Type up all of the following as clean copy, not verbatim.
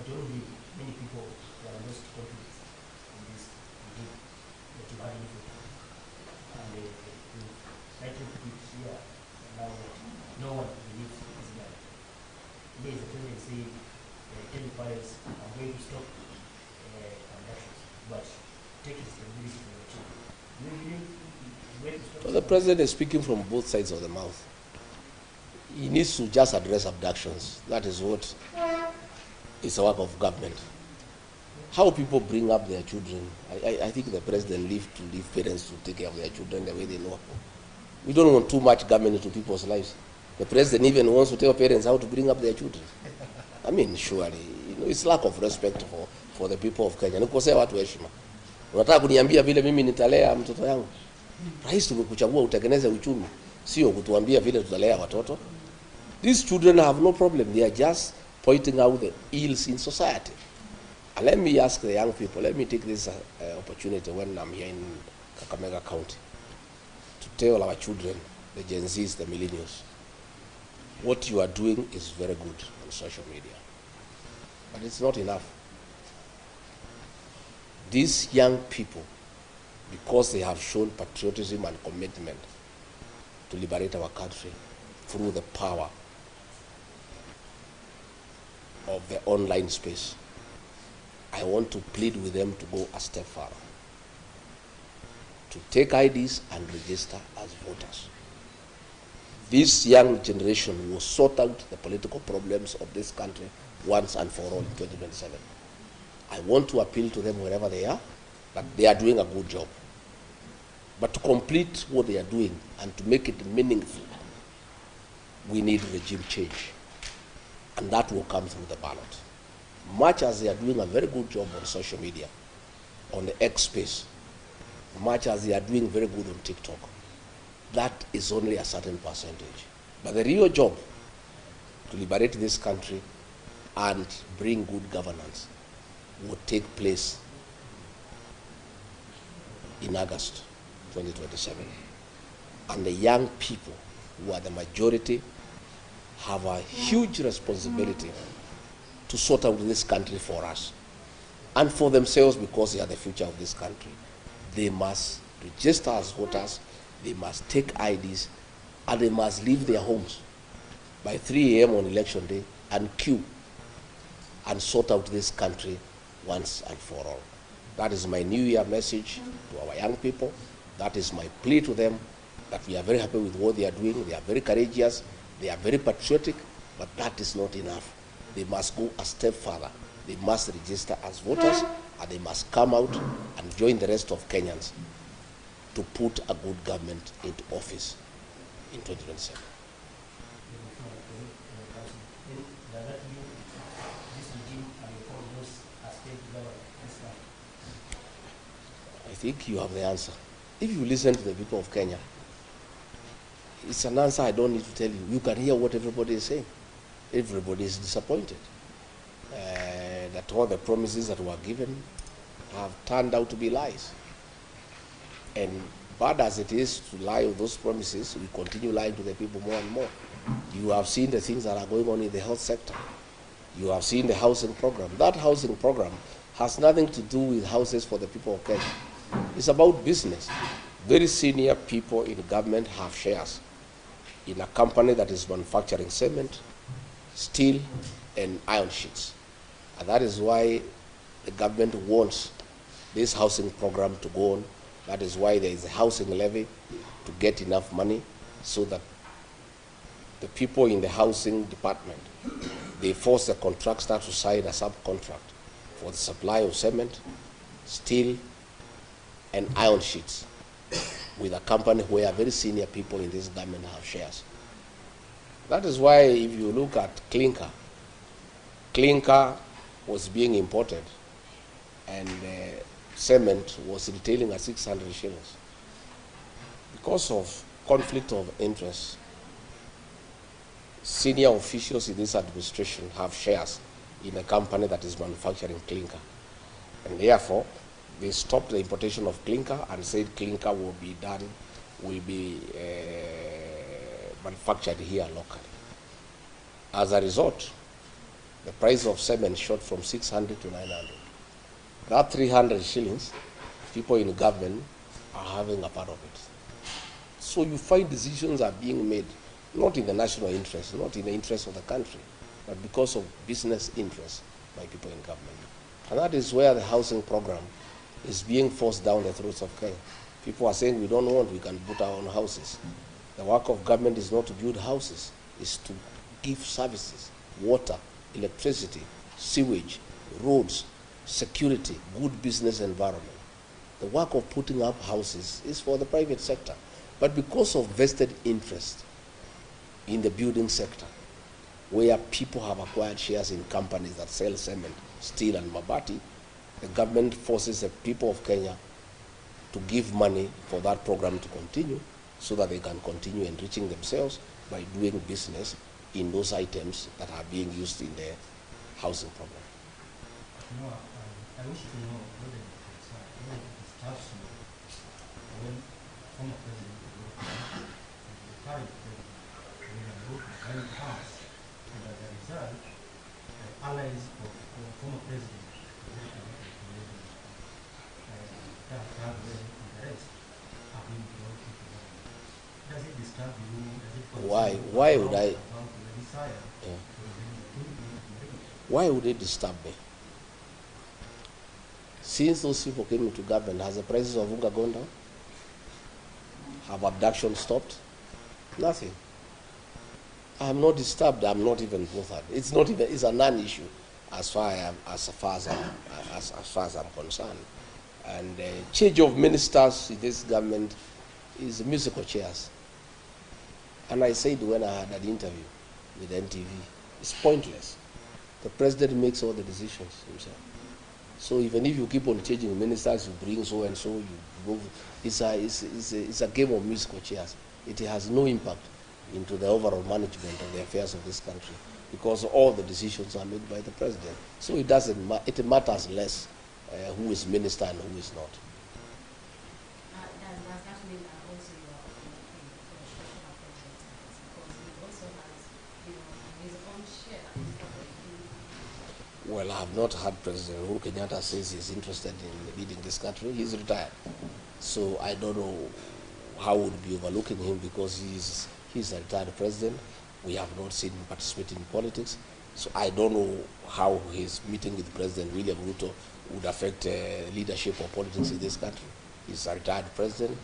but you don't believe many people are lost confidence in this regime that you had before. And I try to put here now that no one believes this guy. There is a president saying, tell the parents, I'm going to stop abductions, but take responsibility for your children. Do you believe going to stop? Well, the president is speaking from both sides of the mouth. He needs to just address abductions. That is what is the work of government. How people bring up their children, I think the president leave parents to take care of their children the way they know. We don't want too much government into people's lives. The president even wants to tell parents how to bring up their children. I mean, surely, it's lack of respect for the people of Kenya. Nikosea watu heshima. Unataka kuniambia vile mimi nitalea mtoto yangu? Rais tumekuchagua utengeneze uchumi, sio kutuambia vile tutalea watoto. These children have no problem. They are just pointing out the ills in society. And let me ask the young people, let me take this opportunity when I'm here in Kakamega County to tell our children, the Gen Zs, the millennials, what you are doing is very good on social media. But it's not enough. These young people, because they have shown patriotism and commitment to liberate our country through the power of the online space, I want to plead with them to go a step further, to take IDs and register as voters. This young generation will sort out the political problems of this country once and for all in 2027. I want to appeal to them wherever they are, that they are doing a good job. But to complete what they are doing and to make it meaningful, we need regime change. And that will come through the ballot. Much as they are doing a very good job on social media, on the X space, much as they are doing very good on TikTok, that is only a certain percentage. But the real job to liberate this country and bring good governance will take place in August 2027. And the young people, who are the majority, have a huge responsibility to sort out this country for us and for themselves, because they are the future of this country. They must register as voters, they must take IDs, and they must leave their homes by 3 a.m. on election day and queue and sort out this country once and for all. That is my New Year message to our young people. That is my plea to them, that we are very happy with what they are doing. They are very courageous, they are very patriotic, but that is not enough. They must go a step further. They must register as voters, and they must come out and join the rest of Kenyans to put a good government into office in 2027. I think you have the answer. If you listen to the people of Kenya, it's an answer I don't need to tell you. You can hear what everybody is saying. Everybody is disappointed that all the promises that were given have turned out to be lies. And bad as it is to lie on those promises, we continue lying to the people more and more. You have seen the things that are going on in the health sector. You have seen the housing program. That housing program has nothing to do with houses for the people of Kenya. It's about business. Very senior people in government have shares in a company that is manufacturing cement, steel, and iron sheets. And that is why the government wants this housing program to go on. That is why there is a housing levy to get enough money so that the people in the housing department, they force the contractor to sign a subcontract for the supply of cement, steel, and iron sheets with a company where very senior people in this government have shares. That is why if you look at clinker was being imported and cement was retailing at 600 shillings. Because of conflict of interest, senior officials in this administration have shares in a company that is manufacturing clinker. And therefore, they stopped the importation of clinker and said clinker will be manufactured here locally. As a result, The price of cement shot from 600 to 900. That 300 shillings, people in government are having a part of it. So you find decisions are being made, not in the national interest, not in the interest of the country, but because of business interests by people in government. And that is where the housing program is being forced down the throats of Kenya. People are saying we don't want, we can put our own houses. The work of government is not to build houses, it's to give services, water, electricity, sewage, roads, security, good business environment. The work of putting up houses is for the private sector. But because of vested interest in the building sector, where people have acquired shares in companies that sell cement, steel, and mabati, the government forces the people of Kenya to give money for that program to continue so that they can continue enriching themselves by doing business in those items that are being used in the housing program. No, I wish to know whether it disturbs you when former President Uhuru Kenyatta and the current President Raila Odinga comes, and as a result, the allies of former President Uhuru Kenyatta and the rest are being brought into government. Does it disturb you? Does it concern Why would I? about the desire Yeah. to Why would it disturb me? Since those people came into government, has the prices of unga gone down? Have abduction stopped? Nothing. I'm not disturbed. I'm not even bothered. It's not even. It's a non-issue as far as I'm concerned. And change of ministers in this government is musical chairs. And I said when I had an interview with NTV, it's pointless. The president makes all the decisions himself. So even if you keep on changing ministers, you bring so and so, you move. It's a game of musical chairs. It has no impact into the overall management of the affairs of this country because all the decisions are made by the president. So it doesn't. It matters less who is minister and who is not. Does that mean that also you are for the structure of president because he also has, his own share in Well, I have not heard President Uhuru Kenyatta says he's interested in leading this country. He's retired. So I don't know how would be overlooking him because he's a retired president. We have not seen him participate in politics. So I don't know how his meeting with President William Ruto would affect leadership or politics in this country. He's a retired president.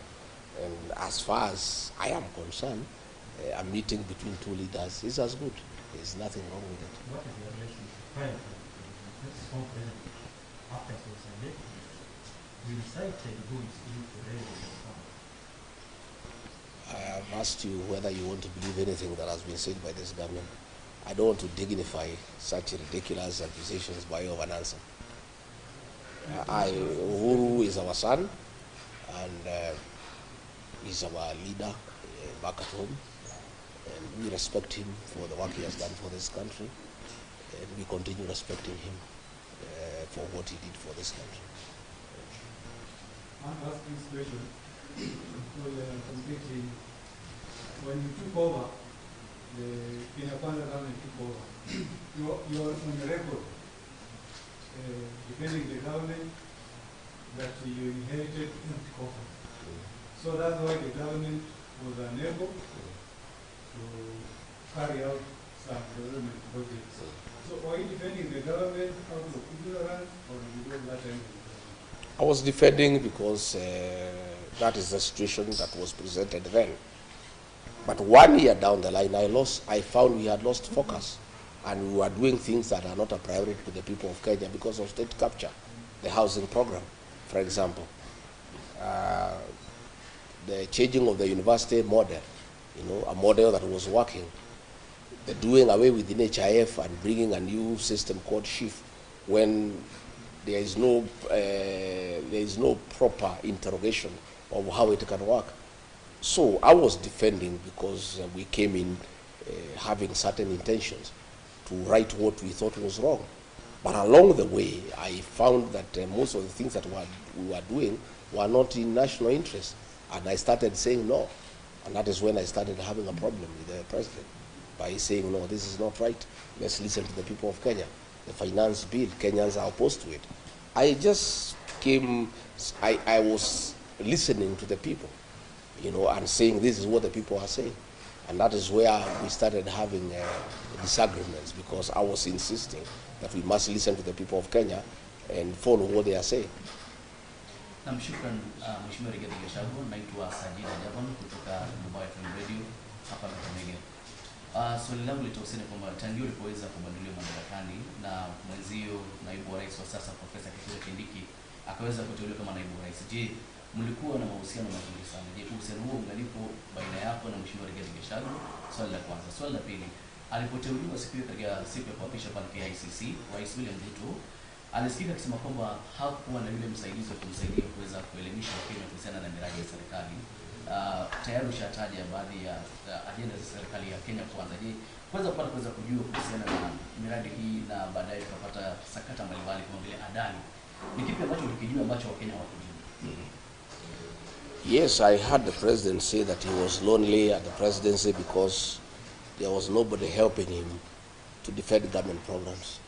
And as far as I am concerned, a meeting between two leaders is as good. There's nothing wrong with it. What is the relationship prior to this former president after he was elected? You recited who is in the railway. I have asked you whether you want to believe anything that has been said by this government. I don't want to dignify such ridiculous accusations by way of an answer. Uhuru is our son, and he's our leader back at home, and we respect him for the work he has done for this country, and we continue respecting him for what he did for this country. I'm asking this question completely. When you took over, the Kenya government took over, you're on the record defending the government that you inherited empty coffers. So that's why the government was unable to carry out some development projects. So are you defending the government out of ignorance or you don't that time? I was defending because that is the situation that was presented then. But 1 year down the line, I found we had lost focus, and we were doing things that are not a priority to the people of Kenya because of state capture, the housing program, for example, the changing of the university model, a model that was working, the doing away with the NHIF and bringing a new system called SHIF, when there is no proper interrogation of how it can work. So I was defending because we came in having certain intentions to right what we thought was wrong. But along the way, I found that most of the things that we were doing were not in national interest. And I started saying no. And that is when I started having a problem with the president. by saying, no, this is not right. Let's listen to the people of Kenya. The finance bill, Kenyans are opposed to it. I just came, I was listening to the people, you know, and saying this is what the people are saying. And that is where we started having disagreements, because I was insisting that we must listen to the people of Kenya and follow what they are saying. Namshukran Mheshimiwa Rigathi Gachagua, naitwa Sajida Javan kutoka Mobile FM Radio hapa Kakamega. Swali langu litahusiana kwamba tangu ulipoweza kubadilika madarakani na mwenzio naibu wa rais wa sasa Profesa Kithure Kindiki akaweza kuteuliwa kama naibu wa rais, je, mlikuwa na mahusiano mazuri sana? Je, uhusiano huo ungalipo baina yako na Mheshimiwa Rigathi Gachagua? Swali la kwanza. Swali la pili, alipoteuliwa siku katika siku ya kuapisha pale KICC, Rais William Ruto alisikika akisema kwamba hakuwa na yule msaidizi wa kumsaidia kuweza kuelimisha Wakenya kuhusiana na miradi ya serikali. Tayari ushataja baadhi ya ajenda za serikali ya Kenya Kwanza. Je, kuweza kujua kuhusiana na miradi hii na baadaye tukapata sakata mbalimbali kama vile adani, ni kipi ambacho ulikijua ambacho Wakenya hawakujua? Yes, I heard the president say that he was lonely at the presidency because there was nobody helping him to defend government programs.